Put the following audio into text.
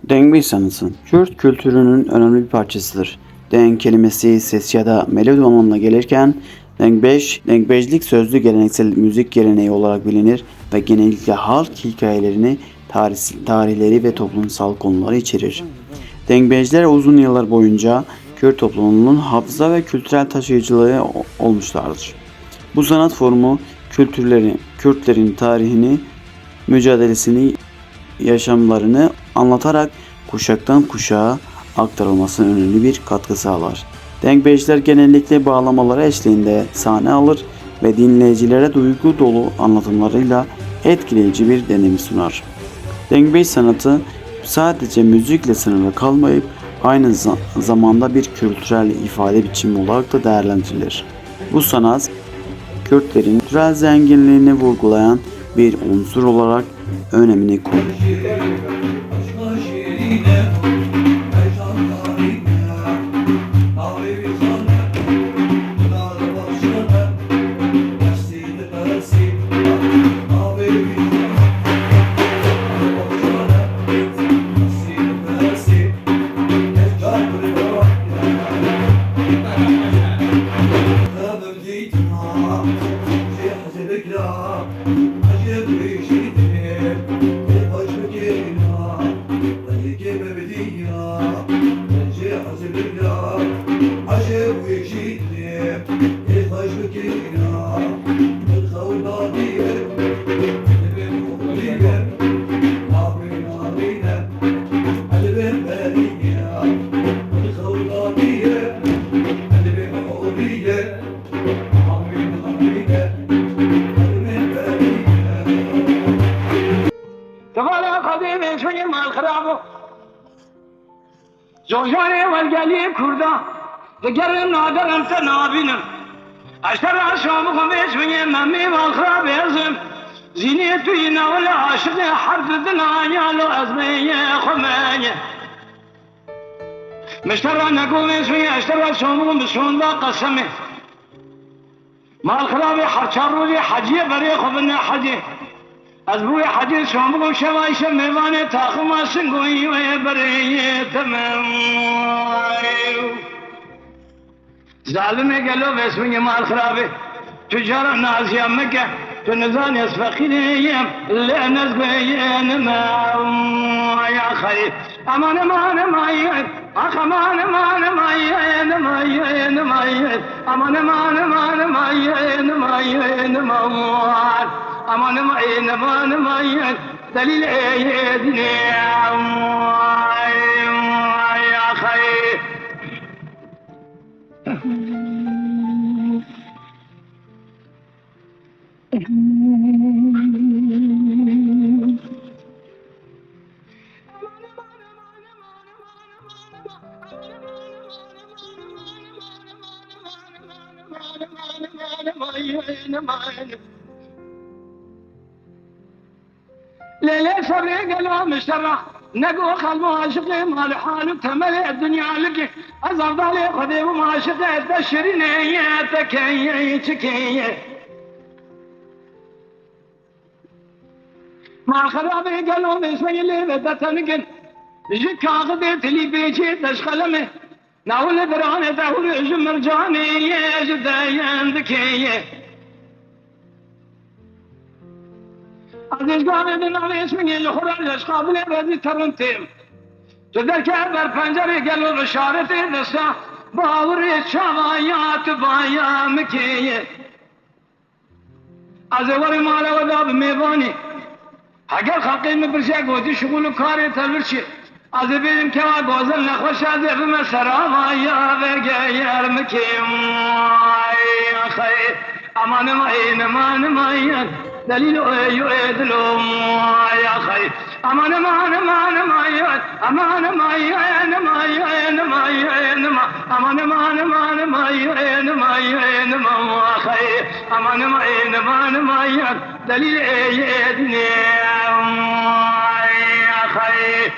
Dengbe sanatı, Kürt kültürünün önemli bir parçasıdır. Denk kelimesi ses ya da melodi anlamına gelirken dengbejlik sözlü geleneksel müzik geleneği olarak bilinir ve genellikle halk hikayelerini, tarihleri ve toplumsal konuları içerir. Dengbejler uzun yıllar boyunca Kürt toplumunun hafıza ve kültürel taşıyıcılığı olmuşlardır. Bu sanat formu Kürtlerin tarihini, mücadelesini, yaşamlarını anlatarak kuşaktan kuşağa aktarılmasına önemli bir katkı sağlar. Dengbejler genellikle bağlamaları eşliğinde sahne alır ve dinleyicilere duygu dolu anlatımlarıyla etkileyici bir deneyim sunar. Dengbej sanatı sadece müzikle sınırlı kalmayıp aynı zamanda bir kültürel ifade biçimi olarak da değerlendirilir. Bu sanat, Kürtlerin kültürel zenginliğini vurgulayan bir unsur olarak önemini korur. زوجاني والقليب كردا ذكرنا نادر انت نابنا اشترى شامكم اسمي مامي والخراب يزم زينيتنا ولا عاشق حرب الدنيا لو ازمي خمانية مشترى نقوم اسمي اشترى شامكم بسون ذا قسمي ما الخراب حرشارو لي حجيه بريخ وبنا حجيه أزبوي حديث شامبو شوايش ميوانة تاخما سنگوي ويبري تمام ظالم قالوا باسمي مال خرابي تجارة نازية مكة تنزان يسفقينيم اللي نزقين ما يا خي أمان أمان مايت أخ أمان أمان مايت مايت مايت أمان أمان أمان مايت مايت مايت أمان معين أمان معين دليل أيدنا يا خير ليلة فريق لا مشترى نقو خل معاشقي مال حالك تملي الدنيا لك أزر ضالي قديم معاشقي تشريني تكي تكي مع خرابي قالوا بسمي اللي بدت نقل جكا غديت لي بيجي تشخلمي ناول دراني تاول جمرجاني جدايا ذكي عزيز قامدن على اسمي الخرج اشقاب لي بدي ترنتيم تذكر بر پنجري قالوا بشارتي دسا باوري شوايات بايا مكي ازوري مالا وذاب ميباني حق خلقي مبرشا قوتي شغل كاري تلبرشي ازبيم كوا غوزن نخوش ازب مسرا يا بغير مكي يا خير امان ما دليل يؤذلهم يا خير أمان أمان أمان أمان أمان أمان أمان أمان أمان أمان أمان أمان أمان أمان خير أمان أمان أمان أمان دليل يؤذلهم يا خير